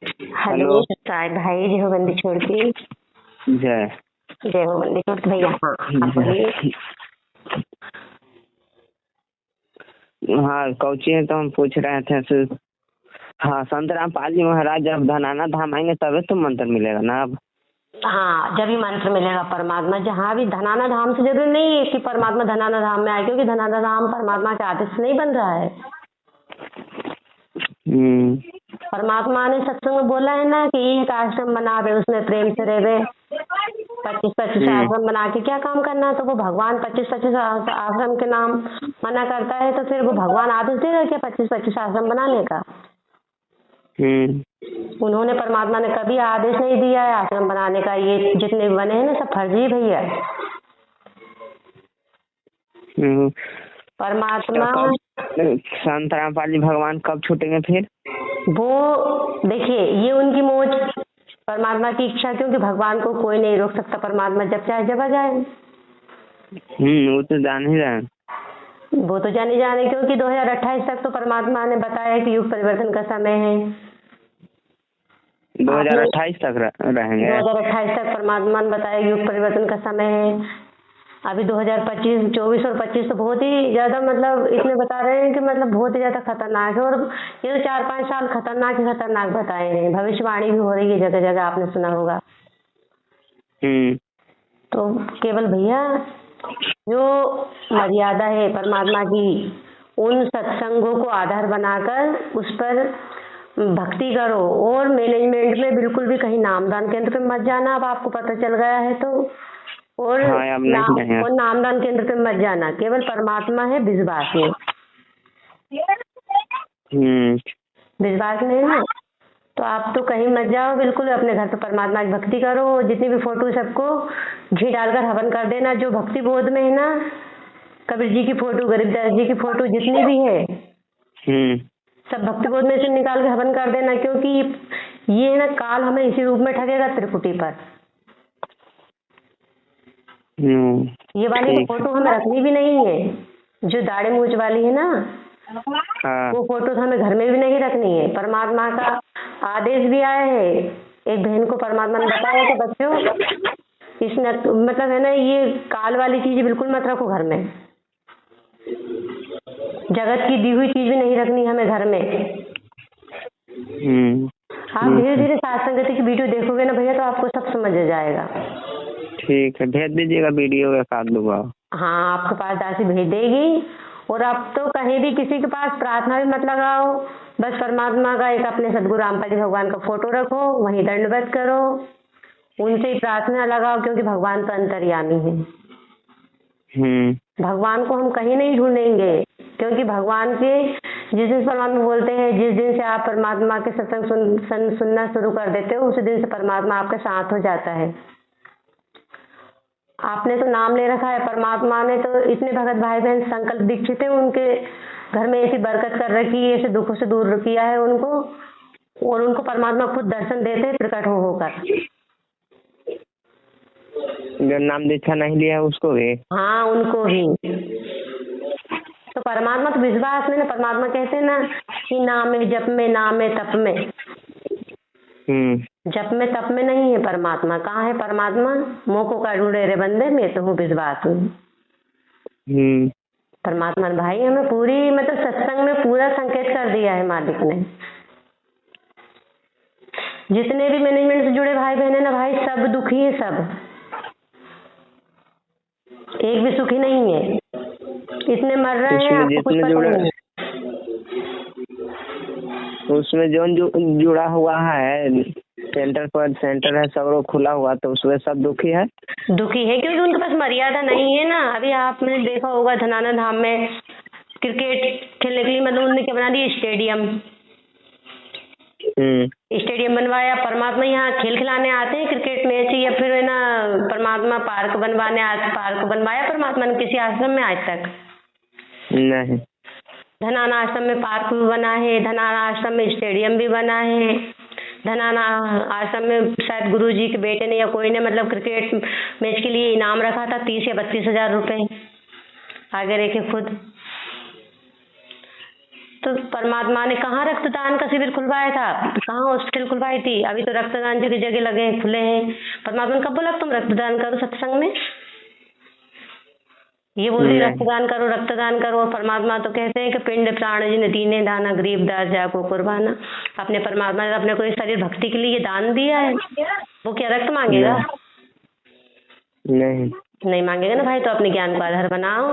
Hello. Hello Sahib भाई, जय हो बंदी छोड़ के। जय जय हो बंदी छोड़ के भैया। हाँ आप बोलिए। हाँ कौची है, तो हम पूछ रहे थे हाँ, संत रामपाल जी महाराज जब धनाना धाम आएंगे तभी तो मंत्र मिलेगा ना अब। हाँ, जब भी मंत्र मिलेगा परमात्मा जहाँ भी। धनाना धाम से जरूरी नहीं है कि परमात्मा धनाना धाम में आए, क्योंकि धनाना धाम परमात्मा के आदेश से नहीं बन रहा है। परमात्मा ने सत्संग में बोला है ना कि एक आश्रम बना दे, उसमें प्रेम से रहे। 25-25 आश्रम बना के क्या काम करना। तो वो भगवान 25-25 आश्रम के नाम मना करता है, तो फिर वो भगवान आदेश देगा क्या 25-25 आश्रम बनाने का? उन्होंने, परमात्मा ने कभी आदेश नहीं दिया है आश्रम बनाने का। ये जितने भी बने हैं ना, सब फर्जी भैया। परमात्मा संत रामपाल जी भगवान कब छूटेंगे फिर? वो देखिए, ये उनकी मौज, परमात्मा की इच्छा, क्योंकि भगवान को कोई नहीं रोक सकता। परमात्मा जब चाहे जब आ जाए। वो तो जान ही रहे। वो तो जाने क्योंकि 2028 तक तो परमात्मा ने बताया कि युग परिवर्तन का समय है। 2028 तक रहेंगे। 2028 तक परमात्मा ने बताया युग परिवर्तन का समय है। अभी 2025, 24 और 25 तो बहुत ही ज्यादा, मतलब इसमें बता रहे हैं कि मतलब बहुत ही ज्यादा खतरनाक है। और ये तो 4-5 साल खतरनाक बताए हैं। भविष्यवाणी भी हो रही है जगह जगह, आपने सुना होगा। तो केवल भैया जो मर्यादा है परमात्मा की, उन सत्संगों को आधार बनाकर उस पर भक्ति करो। और मैनेजमेंट में बिल्कुल भी कहीं नामदान केंद्र पे मत जाना। अब आपको पता चल गया है तो। और और नामदान केंद्र पे मत जाना। केवल परमात्मा है, विश्वास में। विश्वास नहीं ना, तो आप तो कहीं मत जाओ। बिल्कुल अपने घर पे परमात्मा की भक्ति करो। जितनी भी फोटो सबको घी डालकर हवन कर देना, जो भक्ति बोध में है ना। कबीर जी की फोटो, गरीबदास जी की फोटो, जितनी भी है सब भक्ति बोध में से निकाल के हवन कर देना। क्योंकि ये ना काल हमें इसी रूप में ठगेगा, त्रिपुटी पर। ये वाली फोटो हमें रखनी भी नहीं है, जो दाढ़ी मूंछ वाली है ना। वो फोटो हमें घर में भी नहीं रखनी है। परमात्मा का आदेश भी आया है। एक बहन को परमात्मा ने बताया कि बच्चों, इसने मतलब है ना, ये काल वाली चीज बिल्कुल मत रखो घर में। जगत की दी हुई चीज भी नहीं रखनी हमें घर में। आप धीरे धीरे सत्संगति की वीडियो देखोगे ना भैया, तो आपको सब समझ जाएगा। ठीक है, भेज दीजिएगा वीडियो एक आध दो। हाँ, आपके पास दासी भेज देगी। और आप तो कहीं भी किसी के पास प्रार्थना भी मत लगाओ। बस परमात्मा का एक अपने सदगुरु रामपाल जी भगवान का फोटो रखो, वहीं दंडवत करो, उनसे ही प्रार्थना लगाओ। क्योंकि भगवान तो अंतर्यामी है। भगवान को हम कहीं नहीं ढूंढेंगे, क्योंकि भगवान के जिस दिन परमात्मा बोलते हैं, जिस दिन से आप परमात्मा के सत्संग सुनना शुरू कर देते हो, उसी दिन से परमात्मा आपके साथ हो जाता है। आपने तो नाम ले रखा है, परमात्मा ने तो इतने भगत भाई बहन संकल्प दीक्षित है, उनके घर में ऐसी बरकत कर रखी है, ऐसे दुखों से दूर किया है उनको। और उनको परमात्मा खुद दर्शन देते हैं प्रकट होकर। जो नाम दीक्षा नहीं लिया उसको भी? हाँ, उनको भी। तो परमात्मा तो विश्वास में ना, परमात्मा कहते हैं ना कि नाम है जप में, नाम है तप में। जप में तप में नहीं है परमात्मा। कहाँ है परमात्मा? मोको का ढूंढे रे बंदे, मैं तो हूँ विश्वास हूँ। परमात्मा भाई हमें पूरी, मतलब सत्संग में पूरा संकेत कर दिया है मालिक ने। जितने भी मैनेजमेंट से जुड़े भाई बहन है ना भाई, सब दुखी है, सब एक भी सुखी नहीं है। इतने मर रहे हैं, आपको कुछ पता नहीं है। उसमें जो जुड़ा हुआ है सेंटर है, सब लोग खुला हुआ, तो उसमें सब दुखी है क्योंकि उनके पास मर्यादा नहीं है ना। अभी आपने देखा होगा धनाना धाम में क्रिकेट खेलने के लिए, मतलब उन्होंने क्या बना दिया, स्टेडियम बनवाया। परमात्मा यहाँ खेल खिलाने आते हैं, क्रिकेट मैच, या फिर है ना परमात्मा पार्क बनवाया परमात्मा ने किसी आश्रम में आज तक नहीं। धनाना आश्रम में पार्क भी बना है, धनाना आश्रम में स्टेडियम भी बना है। धनाना आश्रम में शायद गुरु जी के बेटे ने या कोई ने, मतलब क्रिकेट मैच के लिए इनाम रखा था 30 या 32 हजार रुपए। आगे रखे खुद। तो परमात्मा ने कहाँ रक्तदान का शिविर खुलवाया था, कहाँ हॉस्पिटल खुलवाई थी? अभी तो रक्तदान जगह जगह लगे हैं, खुले हैं। परमात्मा ने कब बोला तुम रक्तदान करो सत्संग में? ये बोलते नहीं। रक्तदान करो रक्तदान करो, और परमात्मा तो कहते हैं कि पिंड प्राण जिन दीने दाना गरीब दास जाको कुर्बाना। अपने परमात्मा ने अपने को इस शरीर भक्ति के लिए दान दिया है, वो क्या रक्त मांगेगा? नहीं नहीं मांगेगा ना भाई। तो अपने ज्ञान को आधार बनाओ।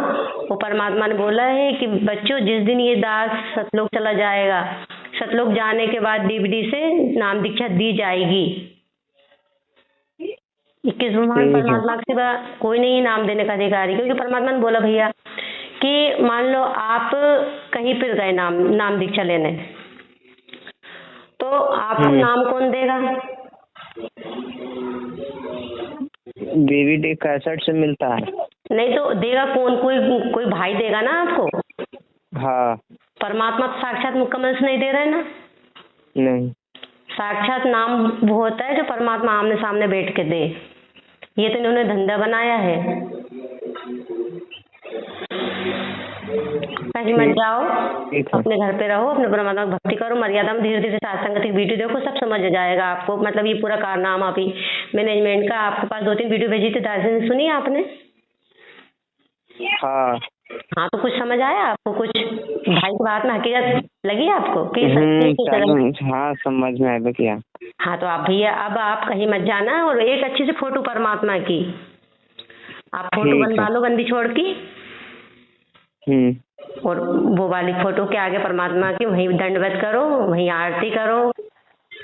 वो परमात्मा ने बोला है कि बच्चों जिस दिन ये दास सतलोक चला जाएगा, सतलोक जाने के बाद डीबीडी से नाम दीक्षा दी जाएगी। 21 ब्रह्मांड परमात्मा के सिवा कोई नहीं नाम देने का अधिकारी, क्योंकि परमात्मा ने बोला भैया कि मान लो आप कहीं पर गए नाम दीक्षा लेने, तो आपको नाम कौन देगा? डीवीडी कैसेट से मिलता है। नहीं तो देगा कौन? कोई भाई देगा ना आपको। हाँ। परमात्मा तो साक्षात मुकम्मल से नहीं दे रहे ना। नहीं। साक्षात नाम वो होता है जो परमात्मा आमने सामने बैठ के दे। ये तो इन्होंने धंधा बनाया है। कहीं मत जाओ, अपने घर पे रहो, अपने परमात्मा की भक्ति करो, मर्यादा में धीरे धीरे सत्संग वीडियो देखो, सब समझ जाएगा आपको। मतलब ये पूरा कारनामा अभी मैनेजमेंट का आपके पास 2-3 वीडियो भेजी थी, दार्शनिक सुनी आपने? हाँ। हाँ तो कुछ समझ आया आपको? कुछ भाई की बात में हकीकत लगी आपको कि सच्ची की तरह? हाँ समझ में आया क्या। हाँ तो आप भैया अब आप कहीं मत जाना, और एक अच्छी सी फोटो परमात्मा की आप फोटो बनवा लो गंदी छोड़ की, और वो वाली फोटो के आगे परमात्मा की वहीं दंडवत करो, वहीं आरती करो।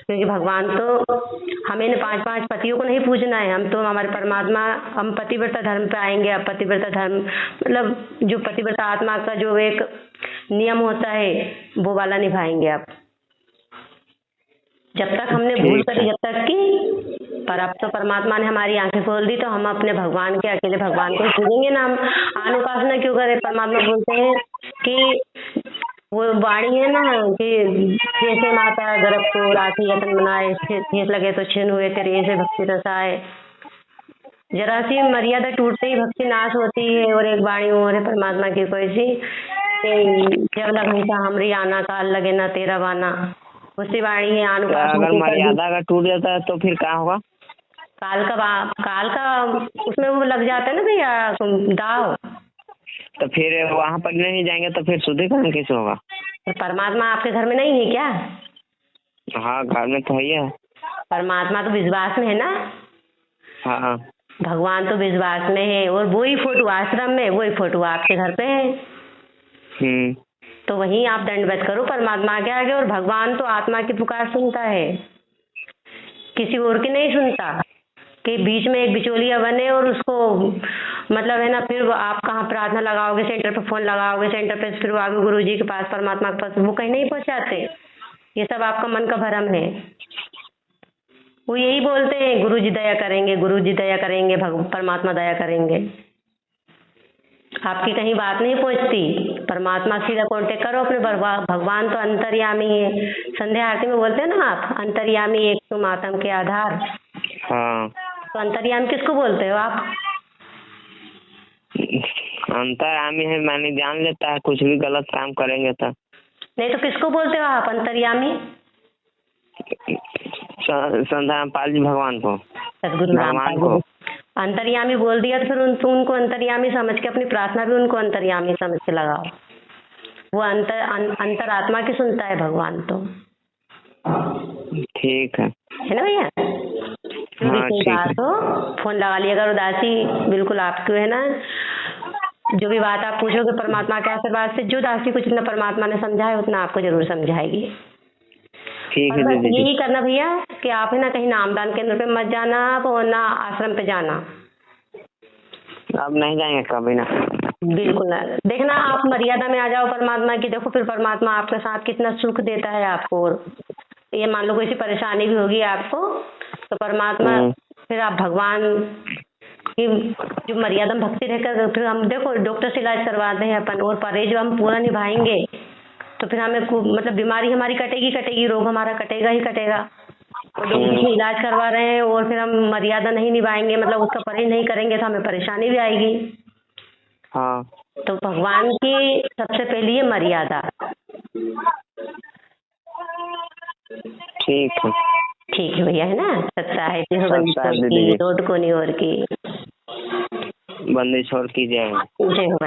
क्योंकि भगवान तो हमें न 5-5 पतियों को नहीं पूजना है, हम तो हमारे परमात्मा, हम पतिव्रता धर्म पे आएंगे। अब पतिव्रता धर्म मतलब जो पतिव्रता आत्मा का जो एक नियम होता है वो वाला निभाएंगे आप। जब तक हमने भूल करी, जब तक की, पर अब तो परमात्मा ने हमारी आंखें खोल दी, तो हम अपने भगवान के अकेले भगवान को पूजेंगे ना। हम अनुपासना क्यों करें? परमात्मा बोलते हैं कि वो वाणी है ना कि जैसे माता गर्भ को राखी यतन बनाए, ठेस लगे तो छिन हुए तेरे ऐसे भक्ति रस आए। जरा सी मर्यादा टूटते ही भक्ति नाश होती है। और एक वाणी और है परमात्मा की कोई सी, जब लगन हमरी आना काल लगे ना तेरा वाना, उसी वाणी है अनुपासना। अगर मर्यादा अगर टूट जाता है तो फिर क्या होगा? काल का उसमें वो लग जाता है ना भैया दाव। तो फिर वहाँ पर नहीं जाएंगे तो फिर शुद्धिकरण कैसे होगा? तो परमात्मा आपके घर में नहीं है क्या? हाँ घर में तो है। परमात्मा तो विश्वास में है ना। हाँ भगवान तो विश्वास में है, और वही फोटो आश्रम में, वही फोटो आपके घर पे है। तो वहीं आप दंडवत करो परमात्मा के आगे, और भगवान तो आत्मा की पुकार सुनता है, किसी और की नहीं सुनता। कि बीच में एक बिचौलिया बने और उसको मतलब है ना, फिर आप कहाँ प्रार्थना लगाओगे, सेंटर पे फोन लगाओगे, सेंटर पे फिर आगे गुरु जी के पास, परमात्मा के पास, वो कहीं नहीं पहुंचाते। ये सब आपका मन का भ्रम है। वो यही बोलते हैं गुरु जी दया करेंगे, गुरु जी दया करेंगे, परमात्मा दया करेंगे। आपकी कहीं बात नहीं पहुंचती। परमात्मा सीधा कांटेक्ट करो अपने भगवान तो अंतर्यामी है। संध्या आरती में बोलते हैं ना आप, अंतर्यामी एक तुम आत्म के आधार। हाँ। तो अंतर्यामी किसको बोलते हो आप? अंतर्यामी है माने जान लेता है, कुछ भी गलत काम करेंगे तो। नहीं तो किसको बोलते हो आप अंतर्यामी? संध्यापाल जी भगवान को, सदगुरु भगवान को अंतर्यामी बोल दिया तो फिर उनको अंतर्यामी समझ के अपनी प्रार्थना भी उनको अंतर्यामी समझ के लगाओ। वो अंतरात्मा की सुनता है भगवान तो। ठीक है ना भैया? हाँ, ठीक है। बात हो फोन लगा लिया करो दासी, बिल्कुल आपको है ना। जो भी बात आप पूछोगे परमात्मा के आशीर्वाद से, जो दासी को जितना परमात्मा ने समझाया उतना आपको जरूर समझाएगी। ठीक है बस दीदी। यही करना भैया कि आप है ना कहीं नामदान केंद्र पे मत जाना आप, और ना आश्रम पे जाना। अब नहीं जाएंगे कभी ना। बिल्कुल ना। देखना आप मर्यादा में आ जाओ परमात्मा की, देखो फिर परमात्मा आपके साथ कितना सुख देता है आपको। और ये मान लो कोई सी परेशानी भी होगी आपको तो परमात्मा फिर आप भगवान की जो मर्यादा में भक्ति रहकर, फिर हम देखो डॉक्टर से इलाज करवाते हैं अपन, और परहेज हम पूरा निभाएंगे तो फिर हमें मतलब बीमारी हमारी कटेगी, रोग हमारा कटेगा ही कटेगा। और डॉक्टर से इलाज करवा रहे हैं और फिर हम मर्यादा नहीं निभाएंगे, मतलब उसका परहेज नहीं करेंगे तो हमें परेशानी भी आएगी। हाँ। तो भगवान की सबसे पहली है मर्यादा। ठीक है। ठीक है भैया, है ना। सत्ता है हो सत्ता दे दीजिए। रोड को नहीं और की बंदी छोड़ कीजिए। जय हो